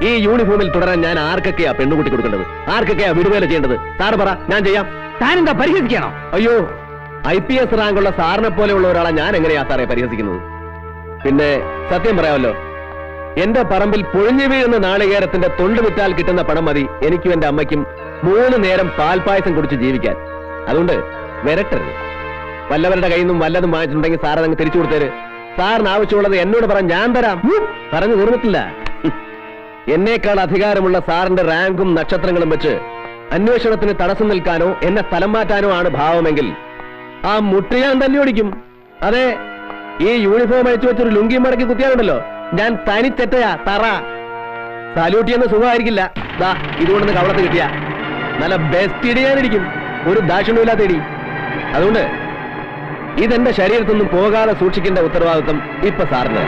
ഈ യൂണിഫോമിൽ തുടരാൻ ഞാൻ ആർക്കൊക്കെയാ പെണ്ണുകുട്ടി കൊടുക്കേണ്ടത്, ആർക്കൊക്കെയാ വിടുവേല ചെയ്യേണ്ടത്? സാറ് പറ, ഞാൻ ചെയ്യാം. താനെന്താ പരിഹസിക്കണോ? അയ്യോ, IPS റാങ്കുള്ള സാറിനെ പോലെയുള്ള ഒരാളെ ഞാൻ എങ്ങനെയാ സാറേ പരിഹസിക്കുന്നത്? പിന്നെ സത്യം പറയാമല്ലോ, എന്റെ പറമ്പിൽ പൊഴിഞ്ഞു വീഴുന്ന നാളികേരത്തിന്റെ തൊണ്ട് വിറ്റാൽ കിട്ടുന്ന പണം മതി എനിക്കും എന്റെ അമ്മയ്ക്കും 3 നേരം പാൽപ്പായസം കുടിച്ച് ജീവിക്കാൻ. അതുകൊണ്ട് വരട്ടരുത്. വല്ലവരുടെ കയ്യിൽ നിന്നും വല്ലതും വാങ്ങിച്ചിട്ടുണ്ടെങ്കിൽ സാർ അതങ്ങ് തിരിച്ചു കൊടുത്തേര്. സാറിന് ആവശ്യമുള്ളത് എന്നോട് പറ, ഞാൻ തരാം. പറഞ്ഞു തീർന്നിട്ടില്ല. എന്നേക്കാൾ അധികാരമുള്ള സാറിന്റെ റാങ്കും നക്ഷത്രങ്ങളും വെച്ച് അന്വേഷണത്തിന് തടസ്സം നിൽക്കാനോ എന്നെ സ്ഥലം മാറ്റാനോ ആണ് ഭാവമെങ്കിൽ ആ മുട്ടി ഞാൻ തന്നെ ഓടിക്കും. അതെ, ഈ യൂണിഫോം അഴിച്ചു വെച്ചൊരു ലുങ്കി മടക്കി കുത്തിയാലുണ്ടല്ലോ, ഞാൻ തനി തെറ്റയാ തറ. സാല്യൂട്ട് ചെയ്യുന്ന സുഖമായിരിക്കില്ല. ദാ ഇതുകൊണ്ടൊന്ന് കവളത്ത് കിട്ടിയ നല്ല ബെസ്റ്റ് ഇടിയാനിരിക്കും, ഒരു ദാക്ഷിണ്യമില്ലാത്ത ഇടി. അതുകൊണ്ട് ഇതെന്റെ ശരീരത്തൊന്നും പോകാതെ സൂക്ഷിക്കേണ്ട ഉത്തരവാദിത്വം ഇപ്പൊ സാറിന്.